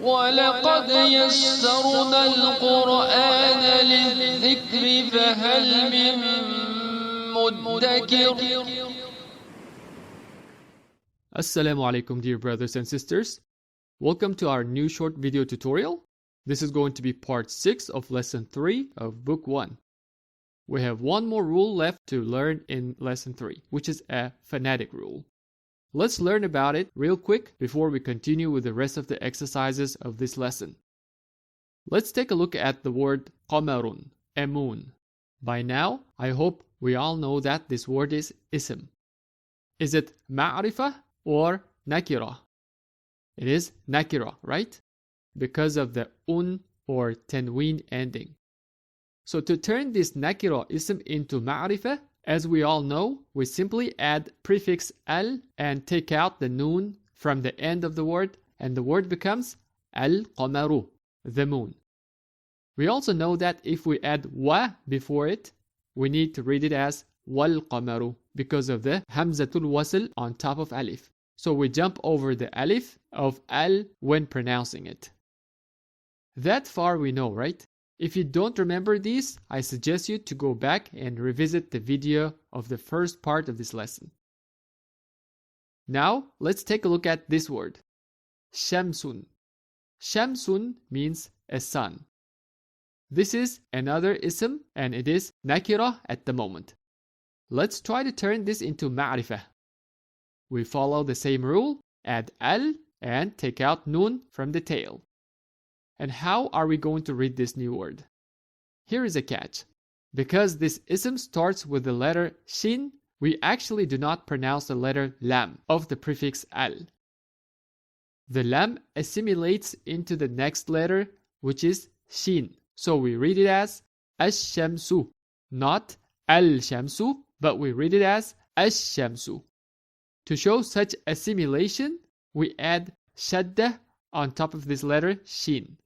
وَلَقَدْ يَسَّرْنَا الْقُرْآنَ لِلذِّكْرِ فَهَلْ مِن مُّدَّكِرٍ. Assalamu alaikum, dear brothers and sisters. Welcome to our new short video tutorial. This is going to be part 6 of lesson 3 of book 1. We have one more rule left to learn in lesson 3, which is a phonetic rule. Let's learn about it real quick before we continue with the rest of the exercises of this lesson. Let's take a look at the word qamarun, a moon. By now, I hope we all know that this word is ism. Is it ma'rifah or nakira? It is nakira, right? Because of the un or tanween ending. So to turn this nakira ism into ma'rifah, as we all know, we simply add prefix al and take out the noon from the end of the word, and the word becomes al-qamaru, the moon. We also know that if we add wa before it, we need to read it as wal-qamaru because of the hamzatul wasl on top of alif. So we jump over the alif of al when pronouncing it. That far we know, right? If you don't remember these, I suggest you to go back and revisit the video of the first part of this lesson. Now, let's take a look at this word. Shamsun. Shamsun means a sun. This is another ism and it is nakira at the moment. Let's try to turn this into ma'rifah. We follow the same rule, add al and take out noon from the tail. And how are we going to read this new word? Here is a catch. Because this ism starts with the letter shin, we actually do not pronounce the letter lam of the prefix al. The lam assimilates into the next letter, which is shin. So we read it as ash-shamsu, not al-shamsu, but we read it as ash-shamsu. To show such assimilation, we add shaddah on top of this letter shin.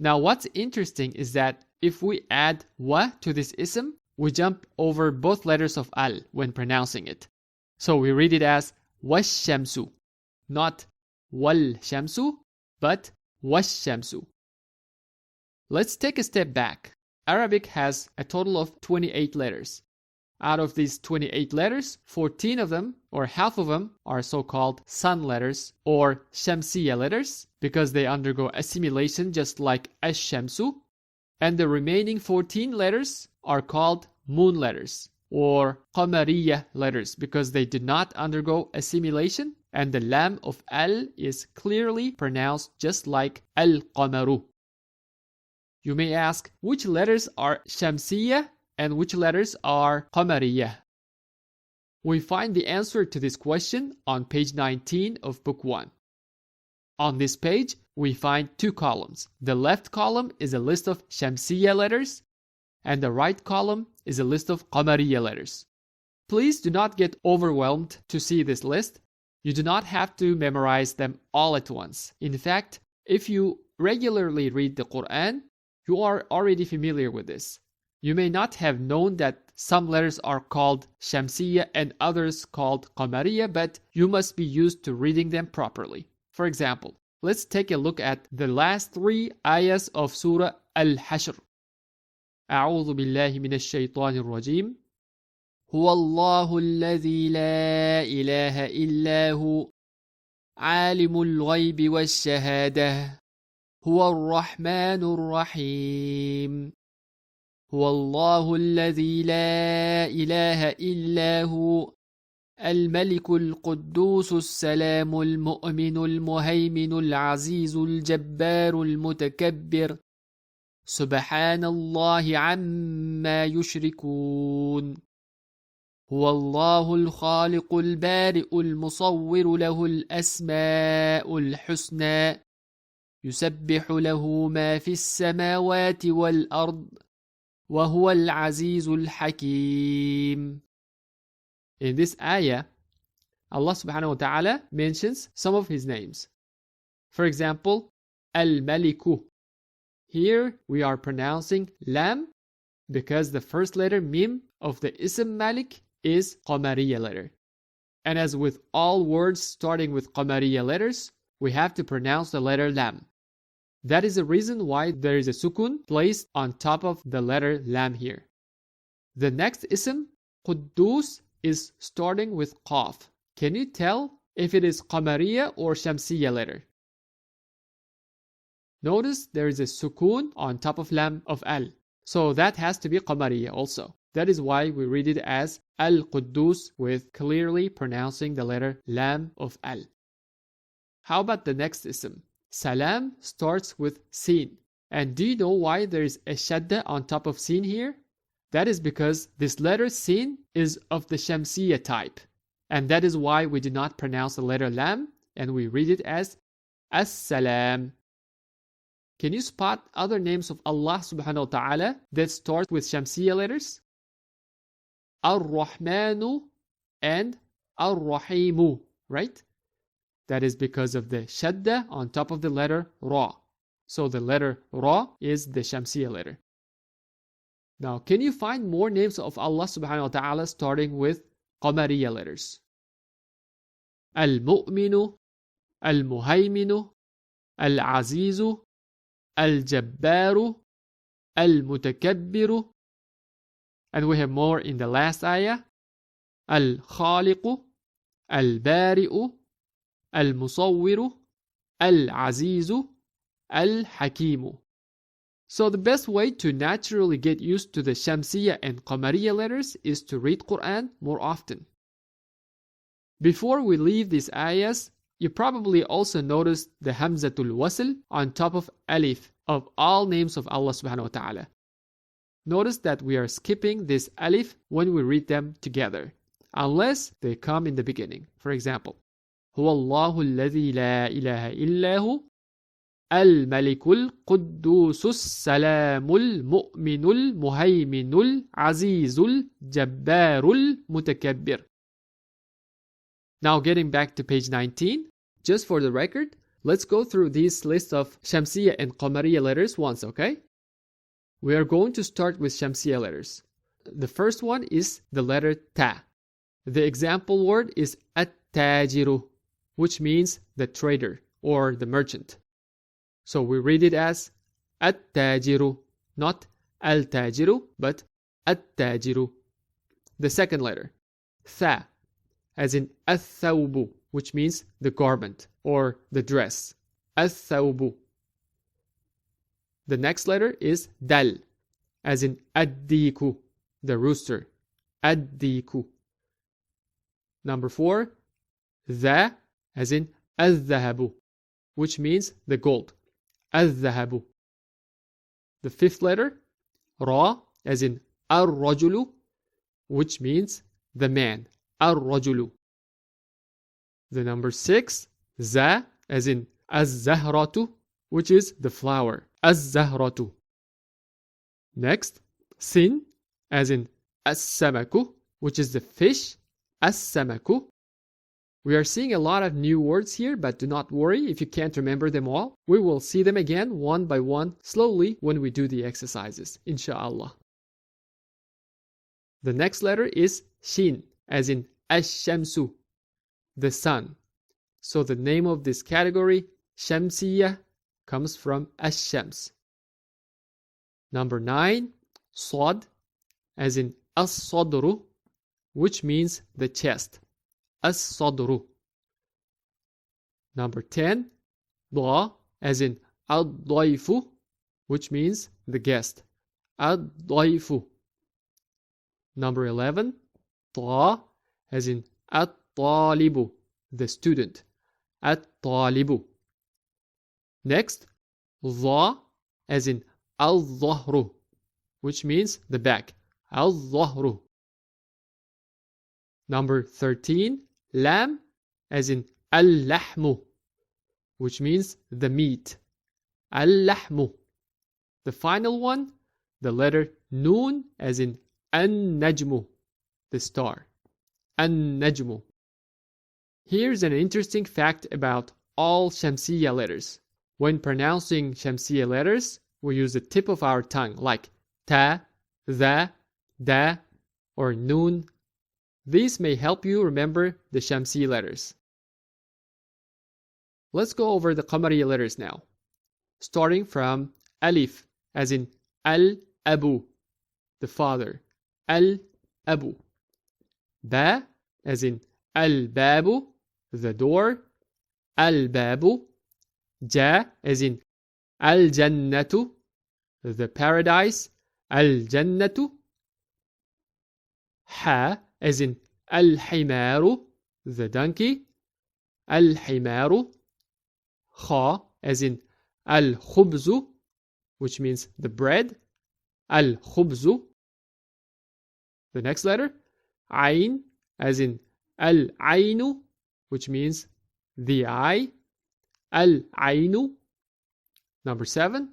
Now what's interesting is that if we add wa to this ism, we jump over both letters of al when pronouncing it. So we read it as wash-shamsu, not wal-shamsu, but wash-shamsu. Let's take a step back. Arabic has a total of 28 letters. Out of these 28 letters, 14 of them, or half of them, are so-called sun letters or shamsiya letters because they undergo assimilation just like ash-shamsu. And the remaining 14 letters are called moon letters or qamariya letters because they do not undergo assimilation, and the lam of al is clearly pronounced just like al-qamaru. You may ask, which letters are shamsiya and which letters are qamariya? We find the answer to this question on page 19 of book 1. On this page, we find two columns. The left column is a list of shamsiya letters, and the right column is a list of qamariya letters. Please do not get overwhelmed to see this list. You do not have to memorize them all at once. In fact, if you regularly read the Quran, you are already familiar with this. You may not have known that some letters are called shamsiya and others called qamariya, but you must be used to reading them properly. For example, let's take a look at the last 3 ayahs of Surah Al-Hashr. أعوذ بالله من الشيطان الرجيم هو الله الذي لا إله إلا هو عالم الغيب والشهادة هو الرحمن الرحيم هو الله الذي لا إله إلا هو الملك القدوس السلام المؤمن المهيمن العزيز الجبار المتكبر سبحان الله عما يشركون هو الله الخالق البارئ المصور له الأسماء الحسنى يسبح له ما في السماوات والأرض وهو العزيز الحكيم. In this ayah, Allah subhanahu wa ta'ala mentions some of his names. For example, Al-Maliku. Here we are pronouncing lam because the first letter mim of the ism Malik is qamariya letter. And as with all words starting with qamariya letters, we have to pronounce the letter lam. That is the reason why there is a sukun placed on top of the letter lam here. The next ism, Quddus, is starting with qaf. Can you tell if it is Qamariya or Shamsiya letter? Notice there is a sukun on top of lam of al. So that has to be Qamariya also. That is why we read it as Al-Quddus with clearly pronouncing the letter lam of al. How about the next ism? Salam starts with sin. And do you know why there is a shadda on top of sin here? That is because this letter sin is of the Shamsiya type. And that is why we do not pronounce the letter lam and we read it as As-Salam. Can you spot other names of Allah subhanahu wa ta'ala that start with Shamsiya letters? Ar-Rahmanu and Ar-Rahimu, right? That is because of the shadda on top of the letter Ra. So the letter Ra is the Shamsiya letter. Now, can you find more names of Allah subhanahu wa ta'ala starting with Qamariya letters? Al-Mu'minu, Al-Muhayminu, Al-Azizu, Al-Jabbaru, Al-Mutakabbiru. And we have more in the last ayah. Al-Khaliqu, Al-Bari'u, Al-Musawwiru, Al-Azizu, Al-Hakimu. So the best way to naturally get used to the Shamsiya and Qamariya letters is to read Quran more often. Before we leave these ayahs, you probably also noticed the Hamzatul Wasl on top of Alif of all names of Allah subhanahu wa ta'ala. Notice that we are skipping this Alif when we read them together, unless they come in the beginning. For example, هو الله الذي لا إله إلا هو الملك القدوس السلام المؤمن المهيمن العزيز الجبار المتكبر. Now getting back to page 19, just for the record, let's go through these lists of Shamsiya and Qamariya letters once, okay? We are going to start with Shamsiya letters. The first one is the letter Ta. The example word is At-Tajiru, which means the trader or the merchant. So we read it as At-Tajiru, not Al-Tajiru, but At-Tajiru. The second letter, Tha, as in Ath-Thawbu, which means the garment or the dress. Ath-Thawbu. The next letter is Dal, as in Ad-Diku, the rooster. Ad-Diku. Number 4, Dha, as in Al-Dhahabu, which means the gold. Al-Dhahabu. The fifth letter, Ra, as in Ar-Rajulu, which means the man. Ar-Rajulu. The number 6, Za, as in Az-Zahratu, which is the flower. Az-Zahratu. Next, Sin, as in As-Samaku, which is the fish. As-Samaku. We are seeing a lot of new words here, but do not worry if you can't remember them all. We will see them again one by one slowly when we do the exercises, inshallah. The next letter is Shin, as in Ash-Shamsu, the sun. So the name of this category, Shamsiya, comes from Ash-Shams. Number 9, Sad, as in As-Sadru, which means the chest. As-Sadru. Number 10, Da, as in Ad-Daifu, which means the guest. Ad-Daifu. Number 11, Ta, as in At-Talibu, the student. At-Talibu. Next, Dha, as in Al-Dhahru, which means the back. Al-Dhahru. Number 13, Lam, as in Al-Lahmu, which means the meat. Al-Lahmu. The final one, the letter Noon, as in An-Najmu, the star. An-Najmu. Here's an interesting fact about all Shamsiya letters. When pronouncing Shamsiya letters, we use the tip of our tongue, like Ta, Tha, Da, or Noon. These may help you remember the Shamsiya letters. Let's go over the Qamariya letters now. starting from alif, as in al-abu, the father. Al-abu. Ba, as in al-babu, the door. Al-babu. Ja, as in al-jannatu, the paradise. Al-jannatu. Ha, as in al-himaru, the donkey. Al-himaru. Kha, as in al-khubzu, which means the bread. Al-khubzu. The next letter. Ain, as in al-ainu, which means the eye. Al-ainu. Number 7.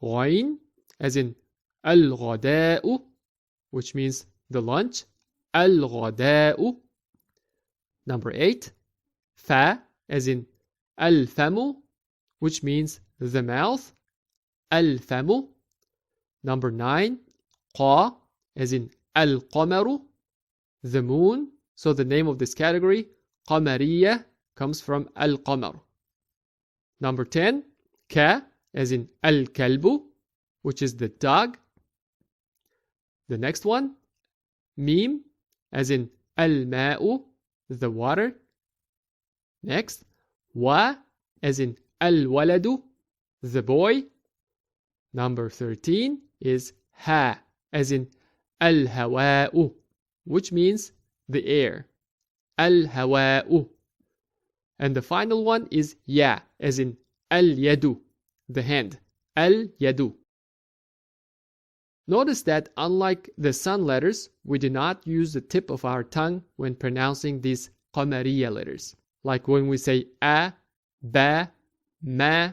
Ghain, as in al-ghada'u, which means the lunch. Al-ghada'u. Number 8. Fa, as in al-famu, which means the mouth. Al-famu. Number 9. Qa, as in al-qamaru, the moon. So the name of this category, qamariya, comes from al-qamar. Number 10. Ka, as in al-kalbu, which is the dog. The next one. Mim, as in al-ma'u, the water. Next. Wa, as in al-waladu, the boy. Number 13 is ha, as in al-hawa'u, which means the air. Al-hawa'u. And the final one is ya, as in al-yadu, the hand. Al-yadu. Notice that unlike the sun letters, we do not use the tip of our tongue when pronouncing these qamariya letters. Like when we say a, ba, ma,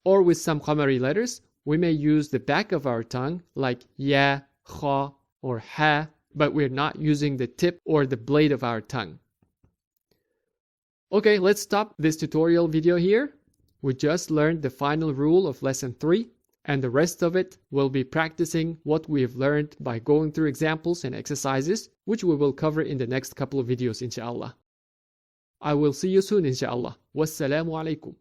or with some qamari letters, we may use the back of our tongue like ya, kha, or ha, but we're not using the tip or the blade of our tongue. Okay, let's stop this tutorial video here. We just learned the final rule of lesson 3, and the rest of it will be practicing what we have learned by going through examples and exercises, which we will cover in the next couple of videos, inshallah. I will see you soon, inshallah. Wassalamu alaikum.